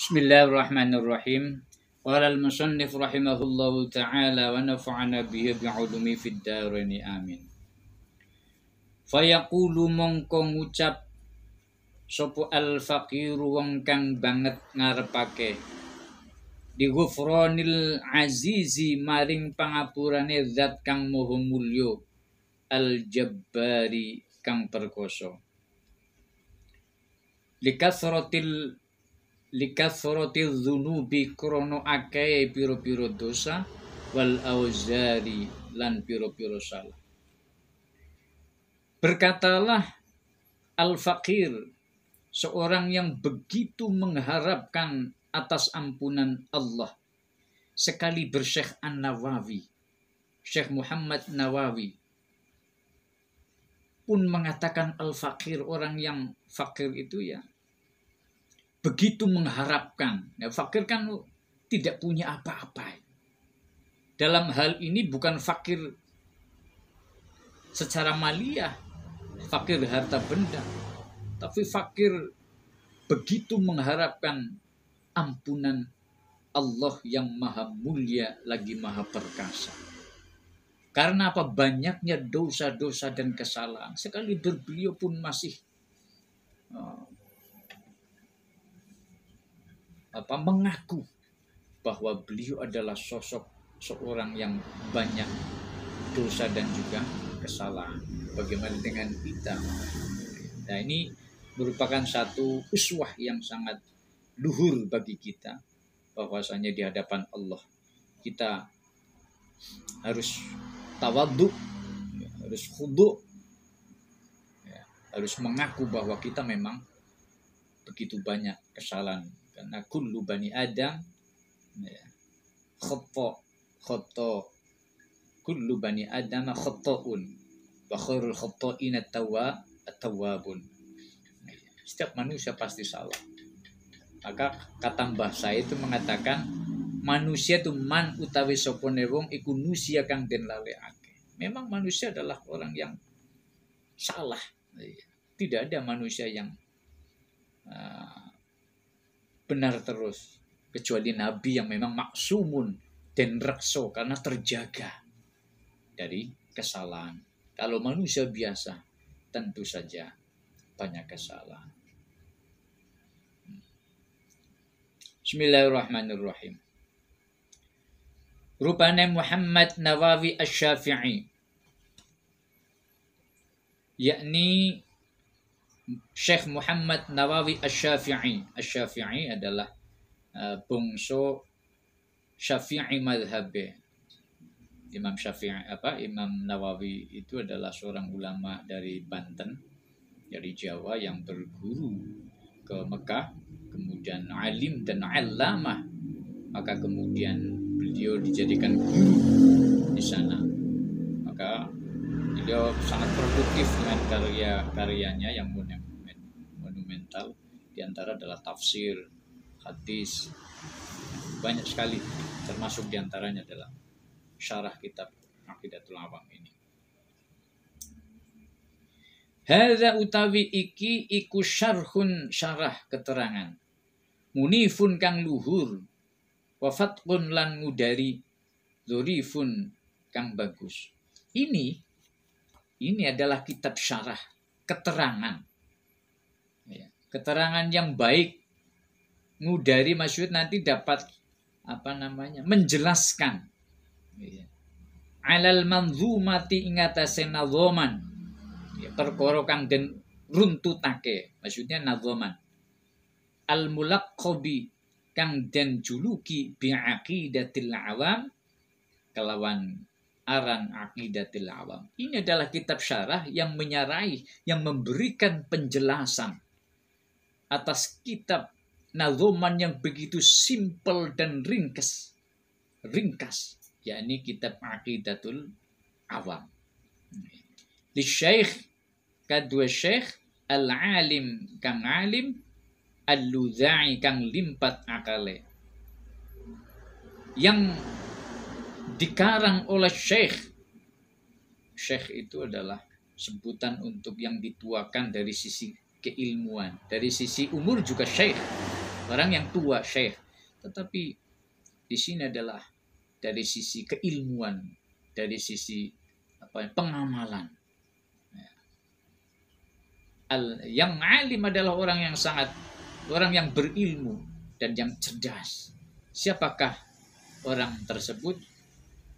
Bismillahirrahmanirrahim. Qala al-musannif rahimahullahu ta'ala wa nafa'ana bihi bi'ulumi fid dharain amin. Fayaqulu mongko ngucap sapa al-faqiru wong kang banget ngarepake di ghufranil azizi maring pangapurane zat kang maha mulya al-jabbari kang perkasa likasratil dzunubi krono akeh pira-pira dosa wal auzari lan pira-pira salah. Berkatalah al-faqir, seorang yang begitu mengharapkan atas ampunan Allah, sekali bersyekh An-Nawawi, Syekh Muhammad Nawawi pun mengatakan al-faqir, orang yang fakir itu ya begitu mengharapkan. Ya, fakir kan tidak punya apa-apa. Dalam hal ini bukan fakir secara maliyah, fakir harta benda, tapi fakir begitu mengharapkan ampunan Allah yang maha mulia lagi maha perkasa. Karena apa? Banyaknya dosa-dosa dan kesalahan. Sekali beliau pun masih mengaku bahwa beliau adalah sosok seorang yang banyak dosa dan juga kesalahan. Bagaimana dengan kita? Nah, ini merupakan satu uswah yang sangat luhur bagi kita, bahwasanya di hadapan Allah kita harus tawadhu, harus khudu, harus mengaku bahwa kita memang begitu banyak kesalahan. Karena kullu bani Adam khata kullu bani Adam khata'un wa khairul khata'in at-tawwabun. Setiap manusia pasti salah. Maka kata Mbah saya itu mengatakan manusia itu man utawi sapa wong iku nusia kang den lalekake. Memang manusia adalah orang yang salah. Tidak ada manusia yang benar terus, kecuali Nabi yang memang maksumun dan rekso karena terjaga dari kesalahan. Kalau manusia biasa tentu saja banyak kesalahan. Bismillahirrahmanirrahim. Rupane Muhammad Nawawi Asy-Syafi'i, yakni Syekh Muhammad Nawawi Asy-Syafi'i. Asy-Syafi'i adalah bangsa Syafi'i madhabe. Imam Syafi'i Imam Nawawi itu adalah seorang ulama dari Banten, dari Jawa, yang berguru ke Mekah, kemudian alim dan allamah. Maka kemudian beliau dijadikan guru di sana. Maka beliau sangat produktif dengan karya-karyanya yang monumental. Di antara adalah tafsir, hadis, banyak sekali. Termasuk di antaranya adalah syarah kitab Aqidatul Awam ini. Hadza utawi iki iku syarhun, syarah keterangan, munifun kang luhur, wa fatqun lan ngudari, dzurifun kang bagus. Ini adalah kitab syarah keterangan. Ya, keterangan yang baik. Ngudari maksud nanti dapat menjelaskan. Ya. Alal manzumati ingatase nadzoman. Ya, perkara kang den runtutake, maksudnya nadzoman. Al mulaqqabi kang den juluki bi aqidatil awam, kelawan aran aqidatil awam. Ini adalah kitab syarah yang menyarai, yang memberikan penjelasan atas kitab nadzoman yang begitu simpel dan ringkas, yakni kitab Aqidatul Awam. Di Syekh kadua Syekh al-alim kang alim, al-Ludzai kang limpat akale, yang dikarang oleh Syekh. Syekh itu adalah sebutan untuk yang dituakan dari sisi keilmuan, dari sisi umur juga syekh. orang yang tua, syekh. Tetapi di sini adalah dari sisi keilmuan, dari sisi pengamalan. Yang alim adalah orang yang berilmu dan yang cerdas. Siapakah orang tersebut?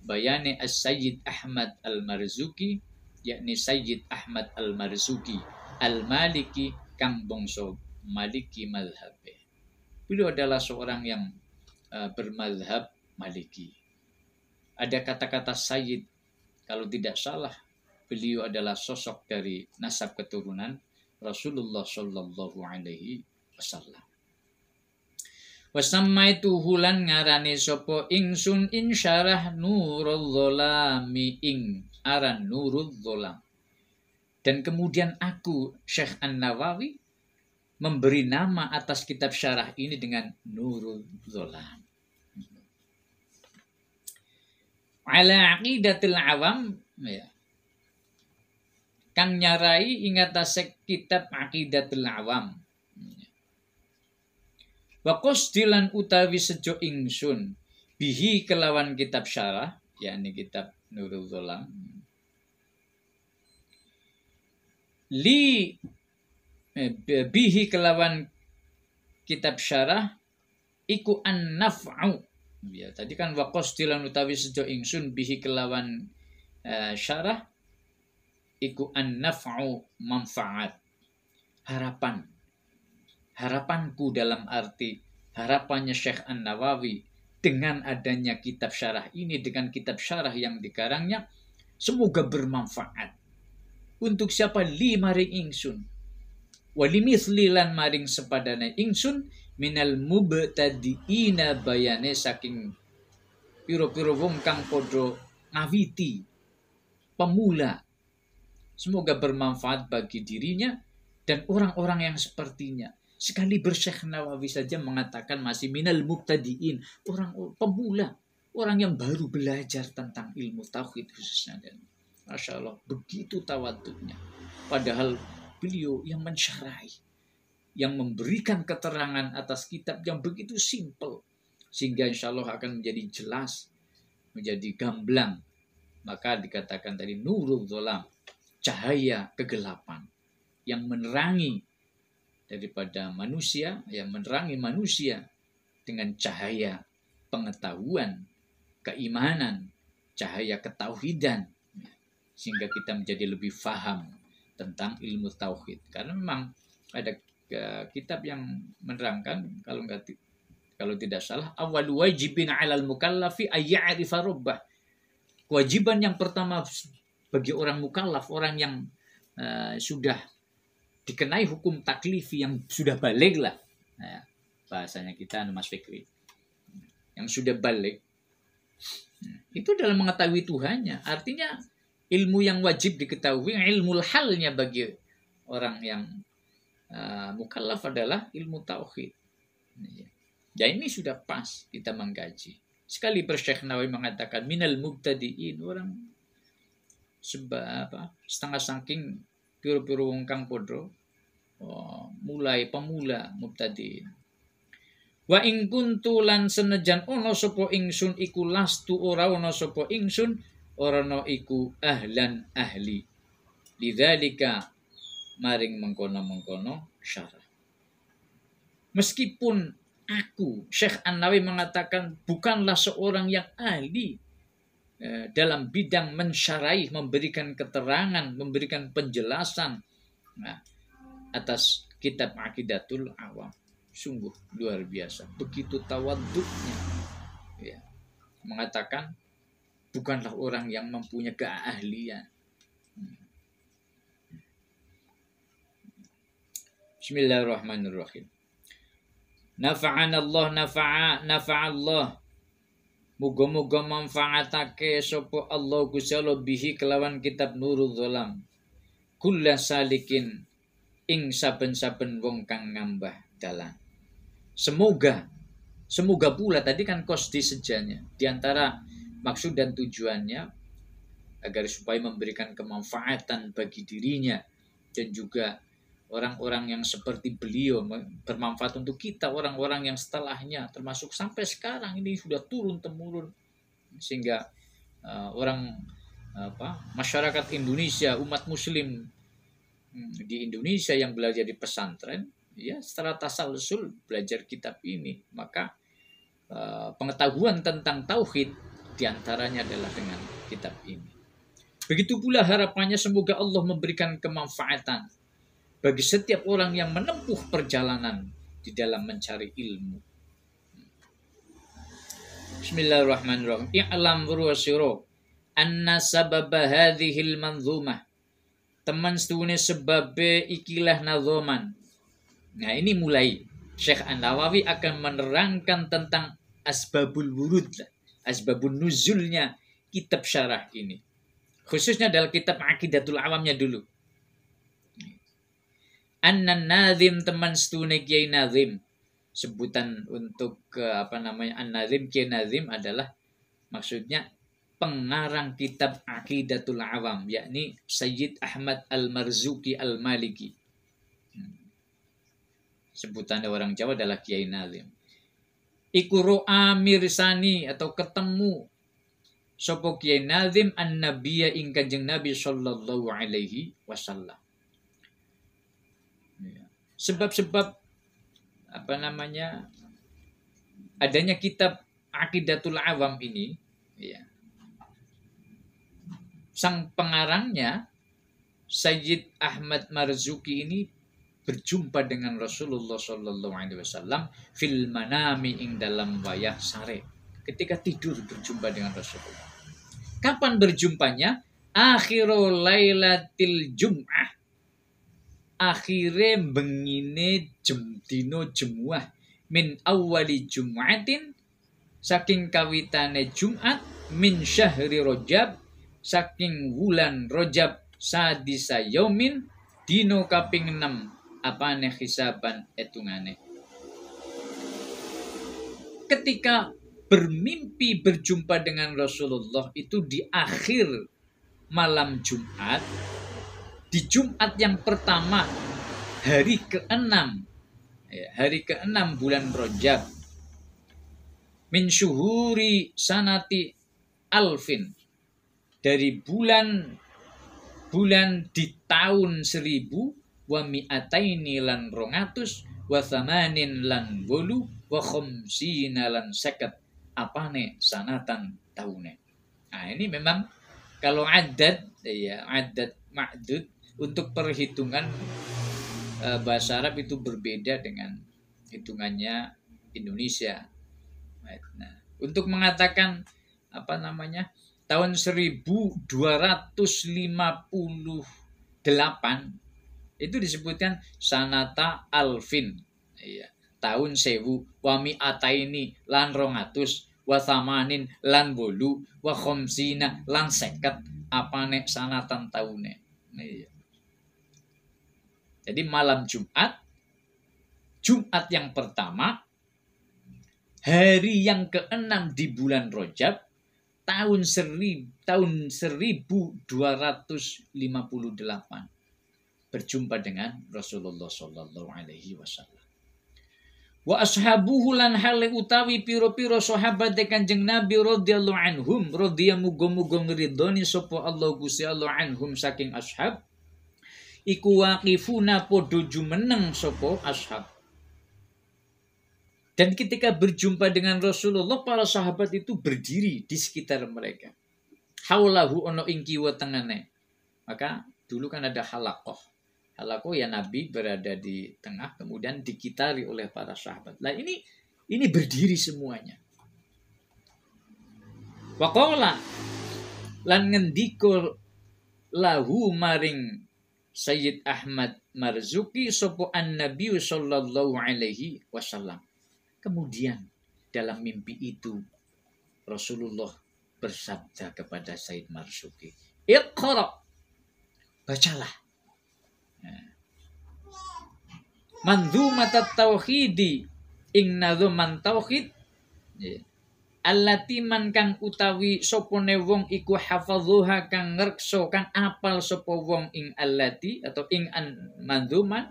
Bayani As-Sayyid Ahmad Al-Marzuki, yakni Sayyid Ahmad Al-Marzuki Al-Maliki kang bangsa Maliki mazhab. Beliau adalah seorang yang bermazhab Maliki. Ada kata-kata Sayyid, kalau tidak salah beliau adalah sosok dari nasab keturunan Rasulullah Shallallahu Alaihi Wasallam. Wasammaitu hulan ngarani sopo ingsun insyarah nurul zolami ing aran nurul zolam. Dan kemudian aku, Syekh An-Nawawi, memberi nama atas kitab syarah ini dengan Nurul Zolam. Ala aqidatil awam, ya. Kang nyarai ingatase kitab aqidatil awam. Wa qasdilan utawi sejo ingsun bihi kelawan kitab syarah, yakni kitab Nurul Zolam. Bihi kelawan kitab syarah iku an-naf'u. Ya, tadi kan wa qasdilan utawi sejo ingsun bihi kelawan syarah iku an-naf'u manfaat. Harapanku dalam arti harapannya Syekh An-Nawawi dengan adanya kitab syarah ini, dengan kitab syarah yang dikarangnya, semoga bermanfaat. Untuk siapa? Li maring ingsun. Walimithli lan maring sepadane ingsun minal mubtadiina bayane saking piro-piro wong kang padha ngawiti, pemula. Semoga bermanfaat bagi dirinya dan orang-orang yang sepertinya. Sekali Syekh Nawawi saja mengatakan masih minal mubtadiin, orang pemula, orang yang baru belajar tentang ilmu tauhid khususnya. Dan Masya Allah, begitu tawaduknya. Padahal beliau yang mensyarahi, yang memberikan keterangan atas kitab yang begitu simpel, sehingga insya Allah akan menjadi jelas, menjadi gamblang. Maka dikatakan tadi Nurul Zolam, cahaya kegelapan yang menerangi daripada manusia, yang menerangi manusia dengan cahaya pengetahuan, keimanan, cahaya ketauhidan, sehingga kita menjadi lebih faham tentang ilmu tauhid. Karena memang ada kitab yang menerangkan, kalau tidak salah, awal wajibin 'alal mukallafi ay ya'rifa rabbah. Kewajiban yang pertama bagi orang mukallaf, orang yang sudah dikenai hukum taklifi, yang sudah balik lah, bahasanya kita Mas Fikri, yang sudah balik, itu dalam mengetahui Tuhannya. Artinya ilmu yang wajib diketahui, ilmu halnya bagi orang yang mukallaf adalah ilmu tauhid. Ya ini sudah pas kita mengkaji. Sekali Syekh Nawawi mengatakan minal mubtadiin, orang setengah saking piro-piro wong kang padha mulai pemula mubtadiin. Wa ing kuntu lan senajan ana sapa ingsun iku lastu ora ana sapa ingsun orana iku ahlan ahli lidzalika maring mengkono-mengkono syarah. Meskipun aku, Syekh An-Nawawi mengatakan, bukanlah seorang yang ahli dalam bidang mensyaraih, memberikan keterangan, memberikan penjelasan atas kitab Aqidatul Awam. Sungguh luar biasa, begitu tawaduknya, ya, mengatakan bukanlah orang yang mempunyai keahlian. Bismillahirrahmanirrahim. Nafa'ana Allah nafa'allah. Muga-muga manfaatake sapa Allah Gusti Allah bihi kelawan kitab Nurul Zolam. Kulla salikin ing saben-saben wong kang ngambah dalan. Semoga pula tadi kan qasdi sejanya, di antara maksud dan tujuannya agar supaya memberikan kemanfaatan bagi dirinya dan juga orang-orang yang seperti beliau bermanfaat untuk kita, orang-orang yang setelahnya, termasuk sampai sekarang ini sudah turun temurun, sehingga masyarakat Indonesia, umat Muslim di Indonesia yang belajar di pesantren, ya setelah tasalsul belajar kitab ini, maka pengetahuan tentang tauhid diantaranya adalah dengan kitab ini. Begitu pula harapannya semoga Allah memberikan kemanfaatan bagi setiap orang yang menempuh perjalanan di dalam mencari ilmu. Bismillahirrahmanirrahim. I'lam ruwasiro anna sababa hadhil manzumah. Teman setune sebabe ikilah nazoman. Nah ini mulai Syekh An-Nawawi akan menerangkan tentang asbabul wurud, asbabun nuzulnya kitab syarah ini. Khususnya dalam kitab Aqidatul Awamnya dulu. An-Nazim teman setune Kiai Nazim. Sebutan untuk An-Nazim Kiai Nazim adalah maksudnya pengarang kitab Aqidatul Awam, yakni Sayyid Ahmad Al-Marzuki Al-Maliki. Sebutan orang Jawa adalah Kiai Nazim. Iku ro'a mirsani atau ketemu sapa Kiai Nazim an-nabiyya ing Kanjeng Nabi sallallahu alaihi wasallam. Sebab-sebab adanya kitab Aqidatul Awam ini, ya. Sang pengarangnya Sayyid Ahmad Marzuki ini berjumpa dengan Rasulullah sallallahu alaihi wasallam fil manami ing dalam wayah sare. Ketika tidur berjumpa dengan Rasulullah. Kapan berjumpanya? Akhirul lailatil jum'ah. Akhire bengine dino Jumuah min awali Jum'atin saking kawitane Jumat min syahri Rajab saking wulan Rajab sadisa yaumin dino kaping 6 apane hisaban etungane. Ketika bermimpi berjumpa dengan Rasulullah itu di akhir malam Jumat, di Jumat yang pertama hari ke-6 bulan Rajab min syuhuri sanati alfin, dari bulan di tahun 1000 wa mi'ataini lan 200 wa thamanin lan 8 wa khamsina lan 50 apane sanatan tahune. Nah ini memang kalau adat ma'dud untuk perhitungan bahasa Arab itu berbeda dengan hitungannya Indonesia. Nah, untuk mengatakan tahun 1258 itu disebutkan sanata alfin, ya, tahun 1000 wa mi'ataini lan 200 wa thamanin lan 8 wa khamsina lan 50 apane sanatan tahune. Iya. Jadi malam Jumat yang pertama, hari yang ke-6 di bulan Rajab, tahun 1258 berjumpa dengan Rasulullah sallallahu alaihi wasallam. Wa ashabuhu lan hale utawi piro-piro sahabat Kanjeng Nabi radhiyallahu anhum, radhiya muga-muga ngridoni sapa Allah Gusti Allah anhum saking ashab, iku waqifuna padha jumeneng sapa ashab. Dan ketika berjumpa dengan Rasulullah, para sahabat itu berdiri di sekitar mereka. Haulahu ono ing kiwa tengane. Maka dulu kan ada halaqah. Halaqah ya Nabi berada di tengah, kemudian dikitari oleh para sahabat. Nah ini berdiri semuanya. Waqala lan ngendika lahu maring Sayyid Ahmad Marzuki sapa an-Nabi sallallahu alaihi wasallam. Kemudian dalam mimpi itu Rasulullah bersabda kepada Sayyid Marzuki, "Iqra." Bacalah. Manzumat at-tauhidi ing nadzuman tauhid. allati man kang utawi sopone wong iku hafadhuha kang ngrekso kang apal sapa wong ing allati atau ing manzumat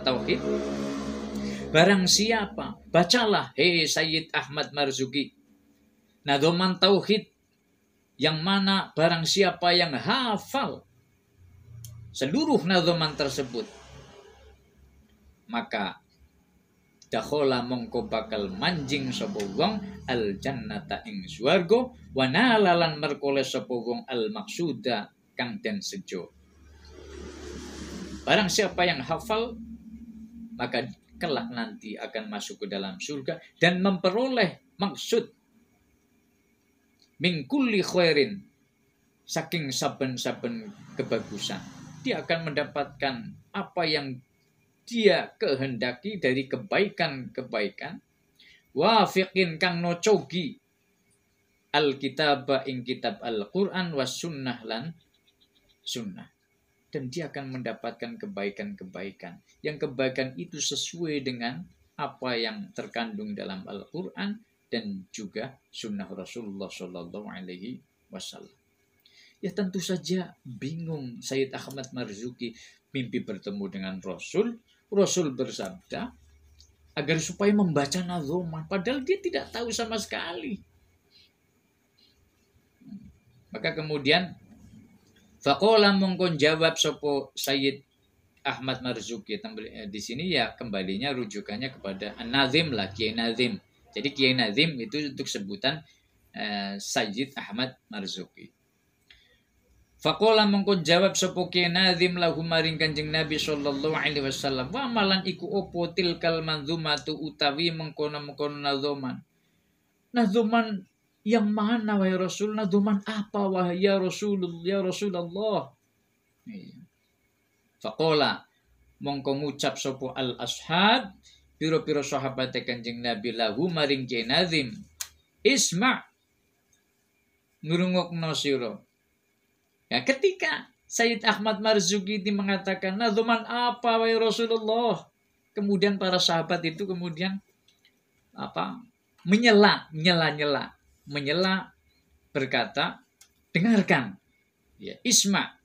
tauhid. Barang siapa bacalah hei Sayyid Ahmad Marzuki nadzoman tauhid, yang mana barang siapa yang hafal seluruh nadzoman tersebut, maka dakhala mongko bakal manjing sapa wong al jannata ing swarga wa nalalan merkole sapa wong al maksuda kang den sejo. Barang siapa yang hafal maka kelak nanti akan masuk ke dalam surga dan memperoleh maksud min kulli khairin, saking saben-saben kebagusan. Dia akan mendapatkan apa yang dia kehendaki dari kebaikan-kebaikan. Wafiqin kang nocogi al-kitaba ing kitab Al-Quran was sunnah lan sunnah. Dan dia akan mendapatkan kebaikan-kebaikan. Yang kebaikan itu sesuai dengan apa yang terkandung dalam Al-Quran dan juga sunnah Rasulullah Sallallahu Alaihi Wasallam. Ya tentu saja bingung Sayyid Ahmad Marzuki mimpi bertemu dengan Rasul. Rasul bersabda agar supaya membaca nadzoman, padahal dia tidak tahu sama sekali. Maka kemudian faqala mongkon jawab sopo Sayyid Ahmad Marzuki. Di sini ya kembalinya rujukannya kepada An-Nazim lah, Kiai Nazim. Jadi Kiai Nazim itu untuk sebutan Sayyid Ahmad Marzuki. Faqala mongko jawab sapa Kiai Nazim lahu maring Kanjeng Nabi sallallahu alaihi wasallam, wa malan iku opo tilkal manzumatu utawi mengkono-mengkono nadzoman. Nadzoman yang mana wahai Rasul? Nadzoman apa wahai ya Rasulullah? Faqala mongko ngucap sapa al ashab piro-piro sahabat Kanjeng Nabi lahu maring Kiai Nazim, isma' ngrungokno sira. Ya, ketika Sayyid Ahmad Marzuki ini mengatakan nadzoman apa wahai Rasulullah, kemudian para sahabat itu kemudian menyela berkata, dengarkan ya, isma'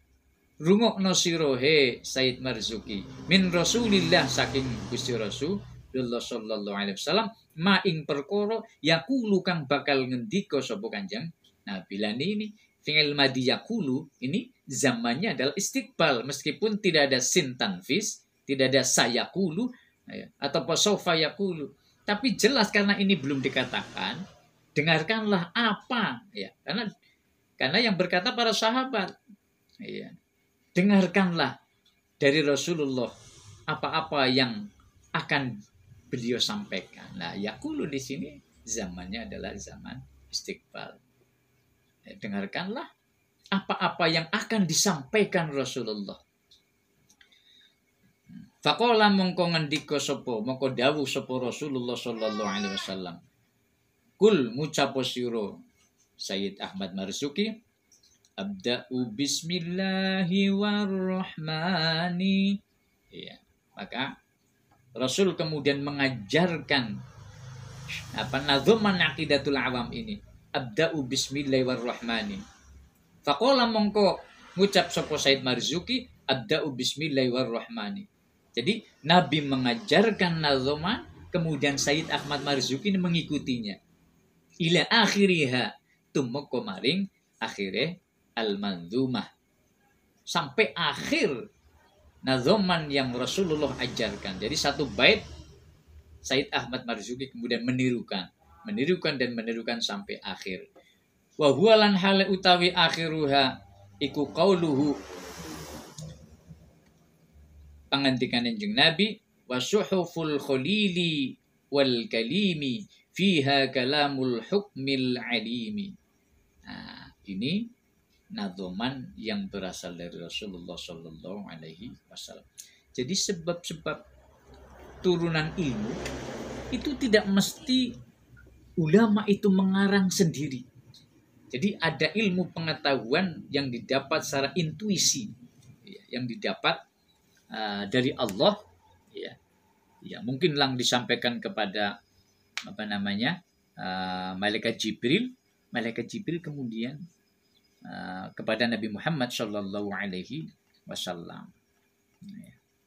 rungokno sira he Sayyid Marzuki min Rasulillah, saking Gusti Rasulullah sallallahu alaihi wasallam, ma ing perkara yaqulu kang bakal ngendika sapa Kanjeng Nabi. Lan ini fi'il madhi yaqulu ini zamannya adalah istiqbal, meskipun tidak ada sin tanfis, tidak ada sayaqulu ya, atau sofa yaqulu, tapi jelas karena ini belum dikatakan, dengarkanlah apa ya, karena yang berkata para sahabat ya, dengarkanlah dari Rasulullah apa-apa yang akan beliau sampaikan. Nah, yaqulu di sini zamannya adalah zaman istiqbal. Dengarkanlah apa-apa yang akan disampaikan Rasulullah. Faqala mongko ngendika sapa, mongko dawuh sapa Rasulullah sallallahu alaihi wasallam. Kul ngucapo sira Sayyid Ahmad Marzuki, abda'u bismillahi warrahmani. Ya, maka Rasul kemudian mengajarkan nadzoman aqidatul awam ini. Abda'u bismillahirrahmani. Faqala mongko ngucap sapa Sayyid Marzuki, abda'u bismillahirrahmani. Jadi Nabi mengajarkan nadzoman, kemudian Sayyid Ahmad Marzuki ini mengikutinya. Ila akhiriha, tumeka maring akhire al-manzumah. Sampai akhir nadzoman yang Rasulullah ajarkan. Jadi satu bait Sayyid Ahmad Marzuki kemudian menirukan dan menirukan sampai akhir. Wa huwa lan hale utawi akhiruha iku qauluhu, pangandikan Kanjeng Nabi, wa suhuful khalili wal kalimi fiha kalamul hukmil alimi. Nah, ini nadzoman yang berasal dari Rasulullah sallallahu alaihi wasallam. Jadi sebab-sebab turunan ilmu itu tidak mesti ulama itu mengarang sendiri. Jadi ada ilmu pengetahuan yang didapat secara intuisi, yang didapat dari Allah, ya mungkin lang disampaikan kepada malaikat Jibril. Malaikat Jibril kemudian kepada Nabi Muhammad Shallallahu Alaihi Wasallam.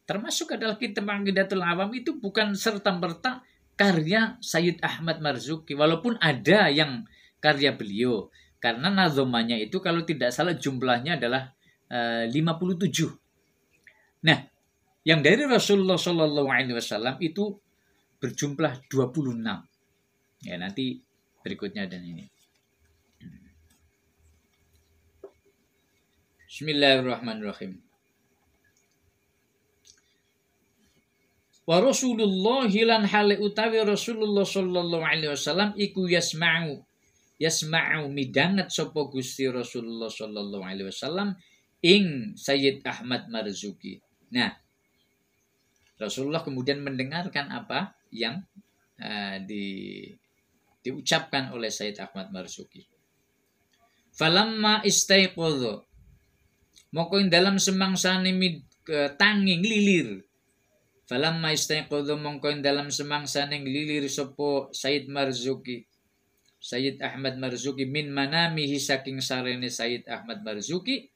Termasuk adalah kitab Aqidatul Awam itu bukan serta-merta karya Sayyid Ahmad Marzuki, walaupun ada yang karya beliau, karena nazomanya itu kalau tidak salah jumlahnya adalah 57. Nah, yang dari Rasulullah Shallallahu Alaihi Wasallam itu berjumlah 26. Ya, nanti berikutnya dan ini. Bismillahirrahmanirrahim. Wa Rasulullah lan hale utawi Rasulullah sallallahu alaihi wasallam iku yasma'u midanget sapa Gusti Rasulullah sallallahu alaihi wasallam ing Sayyid Ahmad Marzuki. Nah, Rasulullah kemudian mendengarkan apa yang diucapkan oleh Sayyid Ahmad Marzuki. Falamma istaiqadha, moko ing dalam semangsane tangi lilir. Falamma istaiqadha, moko ing dalam semangsane lilir sapa Sayyid Marzuki, Sayyid Ahmad Marzuki min manamihi saking sarene Sayyid Ahmad Marzuki,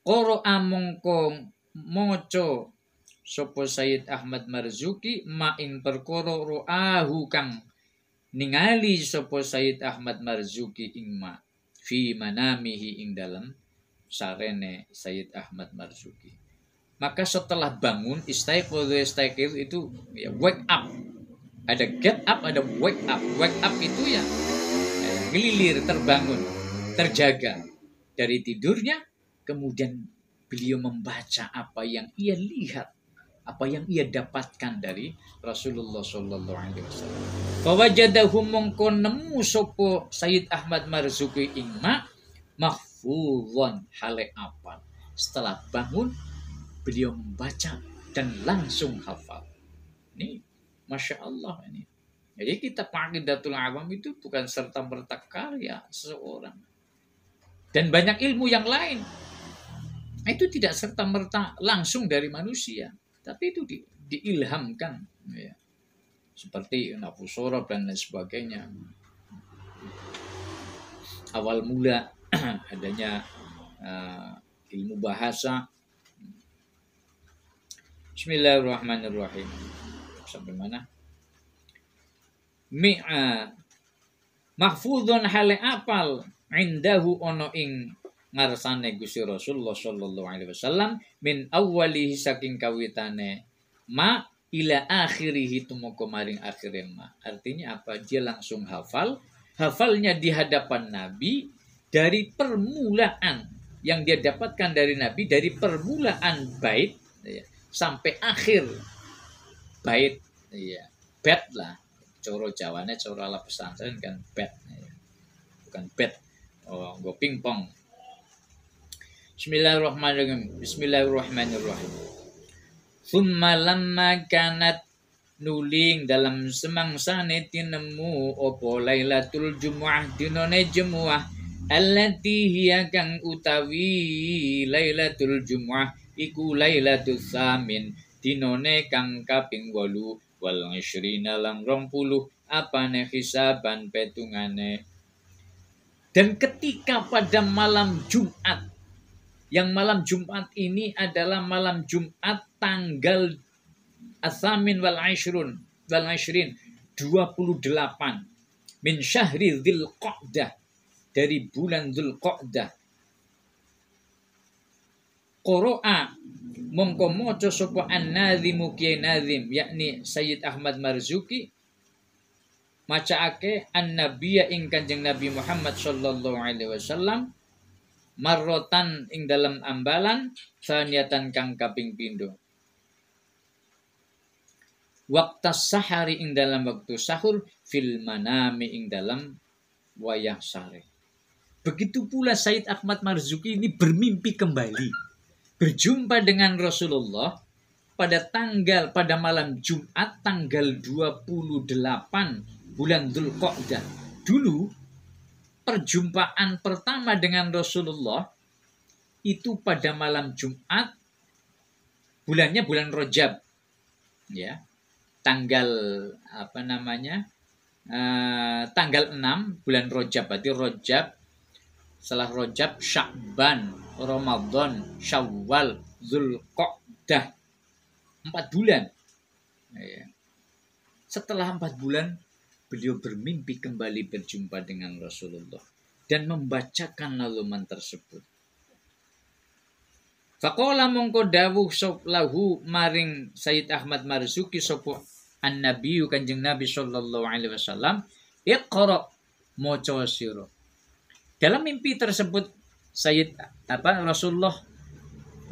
qara'a mongko maca sapa Sayyid Ahmad Marzuki ma ing perkara ro'ahu kang ningali sapa Sayyid Ahmad Marzuki ing ma fi manamihi ing dalam sarene Sayyid Ahmad Marzuki. Maka setelah bangun istaiqadh itu ya wake up. Ada get up, ada wake up. Wake up itu ya ngelilir, terbangun, terjaga dari tidurnya, kemudian beliau membaca apa yang ia lihat, apa yang ia dapatkan dari Rasulullah sallallahu alaihi wasallam. Fawajadahu mongko nemu sapa Sayyid Ahmad Marzuki ing mahfuzan hale apal. Setelah bangun beliau membaca dan langsung hafal. Ini Masya Allah ini. Jadi kitab Aqidatul Awam itu bukan serta-merta karya seseorang. Dan banyak ilmu yang lain itu tidak serta-merta langsung dari manusia, tapi itu diilhamkan ya. Seperti nafsu sorob dan lain sebagainya. Awal mula adanya ilmu bahasa. Bismillahirrahmanirrahim. Sampai mana? Mahfudun hale apal indahu ono ing ngarsane Gusti Rasulullah sallallahu alaihi wasallam min awwalihi saking kawitane ma ila akhirih tumoko maring akhire ma. Artinya apa? Dia langsung hafal. Hafalnya di hadapan Nabi dari permulaan yang dia dapatkan dari Nabi, dari permulaan bait ya, sampai akhir bait ya. Bet lah. Coro Jawane, coro ala pesantren kan bet ya. Bukan bet. Oh, go pingpong. Bismillahirrahmanirrahim. Bismillahirrahmanirrahim. Thumma lamma kanat nuling dalam semangsane tinemu opo Lailatul Jumu'ah dinone Jumu'ah allati hiya kang utawi Lailatul Jumu'ah iku Lailatul Tsamin dinone kang kaping 8 wal 20 lang 20 apane hisaban petungane. Dan ketika pada malam Jumat, yang malam Jumat ini adalah malam Jumat tanggal Atsamin wal 20 28 min syahri Dzulqa'dah, dari bulan Dzulqa'dah. Qara'a mongko maca sapa an-nazimu kiai nazim, yakni Sayyid Ahmad Marzuki, macaake an-nabiyya ing Kanjeng Nabi Muhammad sallallahu alaihi wasallam marrotan ing dalam ambalan saniyatan kang kaping pindho. Waktas sahari ing dalam waktu sahur, fil manami ing dalam wayah sare. Begitu pula Sayyid Ahmad Marzuki ini bermimpi kembali berjumpa dengan Rasulullah pada malam Jumat tanggal 28 bulan Dzulqa'dah. Dulu perjumpaan pertama dengan Rasulullah itu pada malam Jumat, bulannya bulan Rajab. Ya. Tanggal tanggal 6 bulan Rajab. Berarti Rajab, setelah Rajab, Sya'ban, Ramadan, Syawal, Dzulqa'dah. 4 bulan. Ya. Setelah 4 bulan, beliau bermimpi kembali berjumpa dengan Rasulullah dan membacakan nazuman tersebut. Faqala mongko dawuh sop lahu maring Sayyid Ahmad Marzuki sapa an-nabiyyu Kanjeng Nabi sallallahu alaihi wasallam, iqra maca sira. Dalam mimpi tersebut Sayyid Rasulullah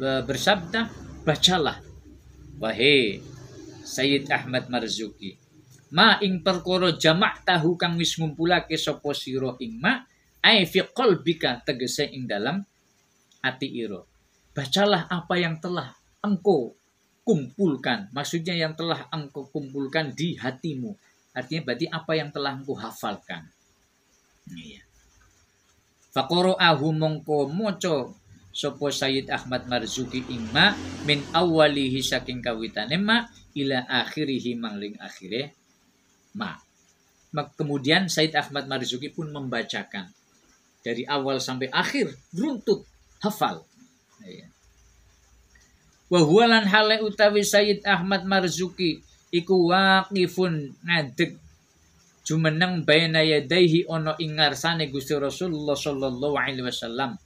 bersabda, bacalah wahai Sayyid Ahmad Marzuki, ma ing perkara jamak tahu kang wis ngumpulake sapa sira ing ma ai fi qalbika, tegese ing dalam ati ira. Bacalah apa yang telah engkau kumpulkan. Maksudnya yang telah engkau kumpulkan di hatimu. Artinya berarti apa yang telah engkau hafalkan. Iya. Faqara'ahu mongko moco sapa Sayyid Ahmad Marzuki ingma min awalihi saking kawitane ma ila akhirihi mangling akhire ma. Kemudian Sayyid Ahmad Marzuki pun membacakan dari awal sampai akhir runtut hafal. Wa huwa lan hale utawi Sayyid Ahmad Marzuki iku waqifun ngadeg jumeneng baina yadaihi ono ing ngarsane Gusti Rasulullah sallallahu alaihi wasallam.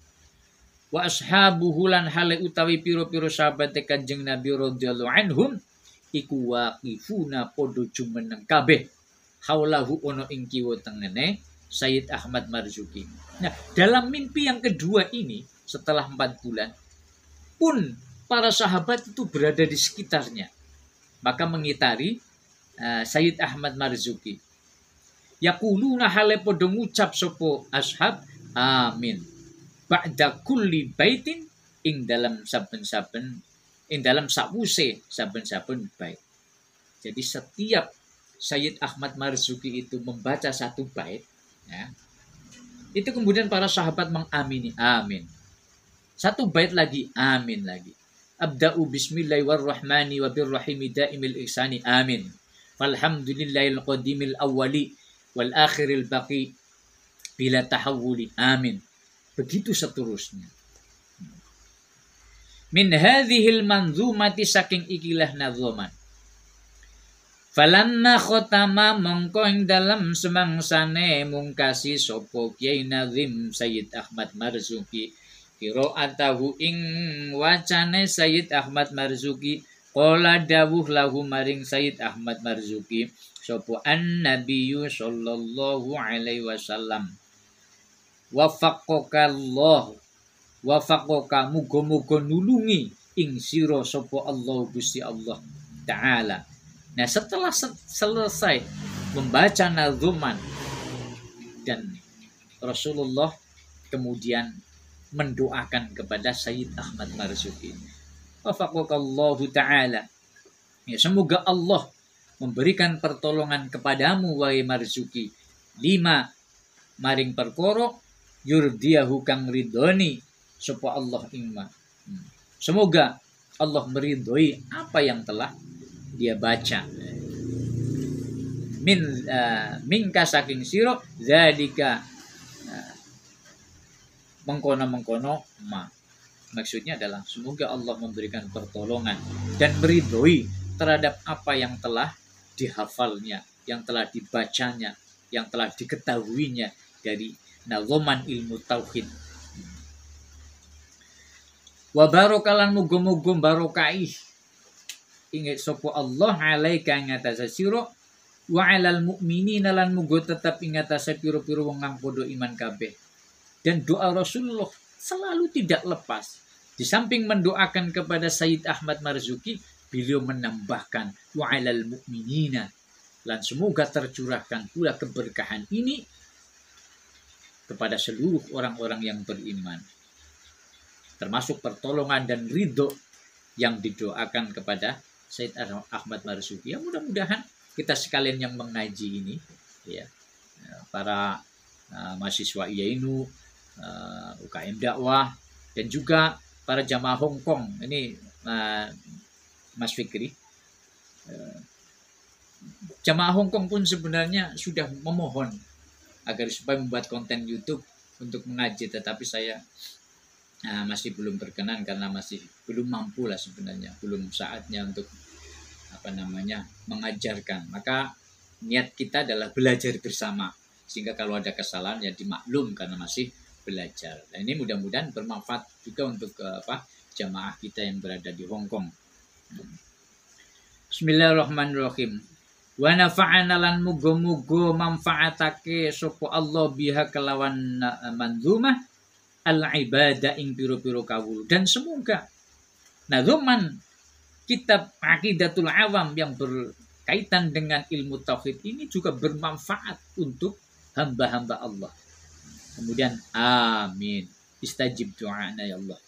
Wa ashabuhu lan hale utawi pira-pira sahabat Kanjeng Nabi radhiyallahu anhum iku waqifuna padha jumeneng kabeh haulahu ono ing kiwa tengene Sayyid Ahmad Marzuki. Nah, dalam mimpi yang kedua ini setelah 4 bulan pun para sahabat itu berada di sekitarnya, maka mengitari Sayyid Ahmad Marzuki. Yaquluna hale padha ngucap sapa ashab amin ba'da kulli baitin ing dalam saben-saben ing dalam sawuse saben-saben bait. Jadi setiap Sayyid Ahmad Marzuki itu membaca satu bait, ya, itu kemudian para sahabat mengamini amin. Satu bait lagi amin lagi. Abda'u bismillahirrahmani wa birrahimi daimil ihsani amin. Walhamdulillahil qadimil awwali wal akhiril baqi bila tahawuli amin. Begitu seterusnya. Min hadhil manzumati saking ikilah nazoman. Falamma khotama mongko ing dalam semangsane mungkasi sapa Kyai Nazim Sayyid Ahmad Marzuki qira'atahu ing wacane Sayyid Ahmad Marzuki qala dawuh lahu maring Sayyid Ahmad Marzuki sapa an-nabiyyu sallallahu alaihi wasallam wafaqaka Allah wafaqaka muga-muga nulungi ing sira sapa Allah Gusti Allah taala. Nah, setelah selesai membaca nazuman dan Rasulullah kemudian mendoakan kepada Sayyid Ahmad Marzuki. Wafaqakallahu ta'ala. Ya, semoga Allah memberikan pertolongan kepadamu wahai Marzuki. 5 maring perkara yurdiyahu kang ridoni sapa Allah ingma. Semoga Allah meridhoi apa yang telah dia baca. Minka saking sira zalika mengkono-mengkono ma. Maksudnya adalah semoga Allah memberikan pertolongan dan meridhoi terhadap apa yang telah dihafalnya, yang telah dibacanya, yang telah diketahuinya dari nazoman ilmu tauhid. Wa barakalan muga-muga barokai ingat sapa Allah alaika ing atase sira wa alal mukminina lan muga tetap ing atase pira-pira wong kang padha iman kabeh. Dan doa Rasulullah selalu tidak lepas. Di samping mendoakan kepada Sayyid Ahmad Marzuki, beliau menambahkan wa alal mukminina lan semoga tercurahkan pula keberkahan ini kepada seluruh orang-orang yang beriman. Termasuk pertolongan dan ridho yang didoakan kepada Sayyid Ahmad Marzuki. Ya, mudah-mudahan kita sekalian yang mengaji ini, ya, para mahasiswa IAINU, UKM dakwah, dan juga para jamaah Hong Kong ini, Mas Fikri, Jamaah Hongkong pun sebenarnya sudah memohon agar supaya membuat konten YouTube untuk mengaji, tetapi saya masih belum berkenan karena masih belum mampu lah sebenarnya, belum saatnya untuk mengajarkan. Maka niat kita adalah belajar bersama, sehingga kalau ada kesalahan ya dimaklum karena masih belajar. Dan ini mudah-mudahan bermanfaat juga untuk jamaah kita yang berada di Hongkong. Bismillahirrahmanirrahim. Wa nafa'ana lan muga-muga manfaatake sapa Allah biha kelawan manzumah al-ibadah ing piro-piro kawul, dan semoga nazuman kitab Aqidatul Awam yang berkaitan dengan ilmu tauhid ini juga bermanfaat untuk hamba-hamba Allah. Kemudian amin, istajib doana ya Allah,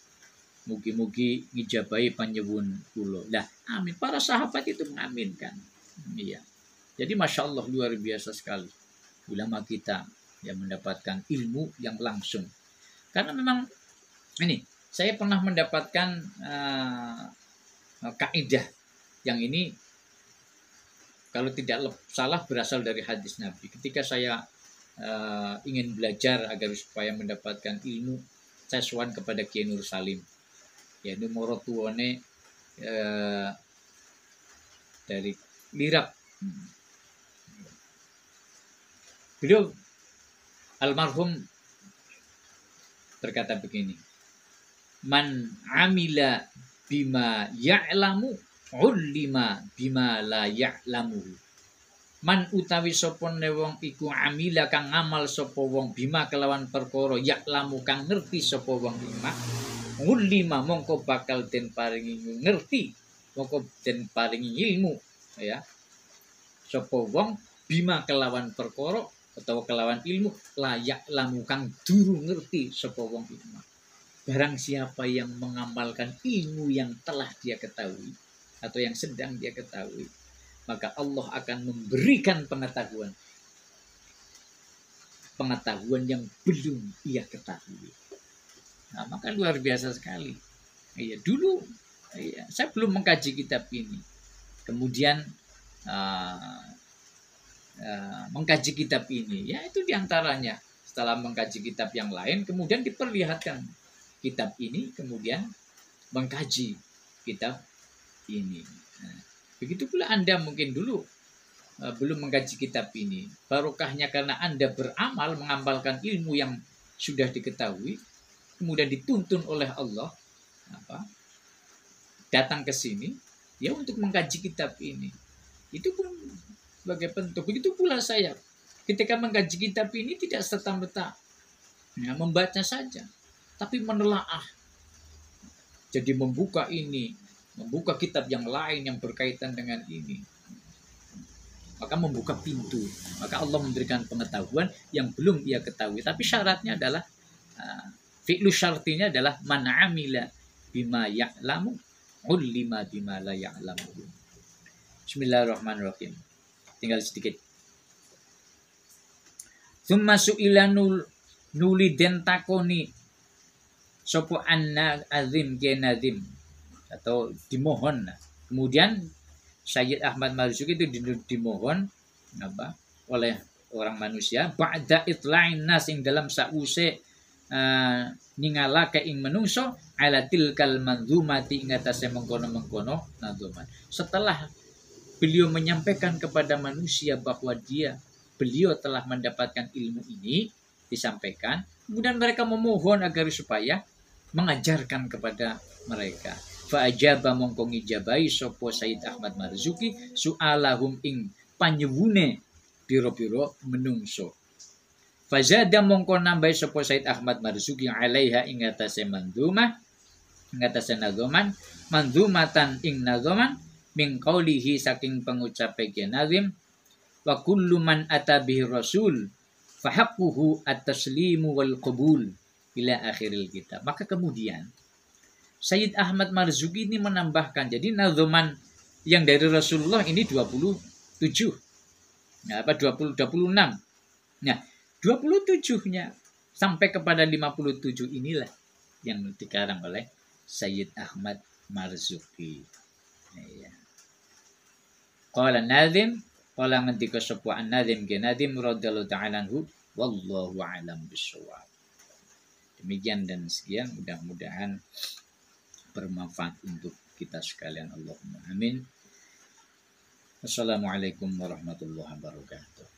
mugi-mugi ngijabahi panyewun kula. Lah amin, para sahabat itu mengaminkan. Iya. Jadi Masya Allah luar biasa sekali ulama kita yang mendapatkan ilmu yang langsung. Karena memang ini saya pernah mendapatkan kaidah yang ini kalau tidak salah berasal dari hadis Nabi. Ketika saya ingin belajar agar supaya mendapatkan ilmu, saya sowan kepada Kiai Nur Salim. Ya ini morotuone dari Lirak. Beliau almarhum berkata begini, man amila bima ya'lamu ulima bima la ya'lamu. Man utawi sapa wong iku amila kang ngamal sapa wong bima kelawan perkara ya'lamu kang ngerti sapa wong lima, ulima mongko bakal den paringi ngerti, mongko den paringi ilmu ya sapa wong bima kelawan perkara atau kelawan ilmu layak lamu kang durung ngerti sapa wong ilmu. Barang siapa yang mengamalkan ilmu yang telah dia ketahui atau yang sedang dia ketahui, maka Allah akan memberikan pengetahuan yang belum ia ketahui. Nah, maka luar biasa sekali. Iya, dulu saya belum mengkaji kitab ini. Kemudian mengkaji kitab ini, ya itu diantaranya. Setelah mengkaji kitab yang lain, kemudian diperlihatkan kitab ini, kemudian mengkaji kitab ini. Nah, begitu pula Anda mungkin dulu belum mengkaji kitab ini. Barokahnya karena Anda beramal, mengamalkan ilmu yang sudah diketahui, kemudian dituntun oleh Allah, datang ke sini, ya untuk mengkaji kitab ini. Itu pun sebagai bentuk. Begitu pula saya ketika mengkaji kitab ini tidak serta-merta membaca saja, tapi menelaah. Jadi membuka ini, membuka kitab yang lain yang berkaitan dengan ini. Maka membuka pintu. Maka Allah memberikan pengetahuan yang belum ia ketahui. Tapi syaratnya adalah fi'lu syartinya adalah man amila bima ya'lamu ulima bima la ya'lamu. Bismillahirrahmanirrahim. Tinggal sedikit. Tsumma su'ila nuli den takoni sapa anna azim ke nazim atau dimohon. Kemudian Sayyid Ahmad Marzuki itu dimohon oleh orang manusia ba'da itla'in nas ing dalam sause ningalake ing menungso ala tilkal manzumati ing atase mengkono-mengkono nadzuman. Setelah beliau menyampaikan kepada manusia bahwa beliau telah mendapatkan ilmu ini, disampaikan, kemudian mereka memohon agar supaya mengajarkan kepada mereka. Fa'ajaba mongko ngijabahi sapa Sayyid Ahmad Marzuki su'alahum ing panyewune piro-piro menungso. Fazada mongko nambahi sapa Sayyid Ahmad Marzuki alaiha ing atase manzumah, ing atase nadzoman, manzumatan ing nadzoman min qaulihi saking pengucape nazim wa kullu man ata bihi rasul fa haqquhu at-taslimu wal qabul ila akhiril kitab. Maka kemudian Sayyid Ahmad Marzuki ini menambahkan, jadi nadzuman yang dari Rasulullah ini 27. Nah, 26. Nah, 27-nya sampai kepada 57 inilah yang dikarang oleh Sayyid Ahmad Marzuki. Ya. Qala nazim Kala ngendika sapa An-Nadim ke Nadim radhiyallahu ta'ala anhu, wallahu a'lam bishawab. Demikian dan sekian, mudah-mudahan bermanfaat untuk kita sekalian. Allahumma amin. Assalamualaikum warahmatullahi wabarakatuh.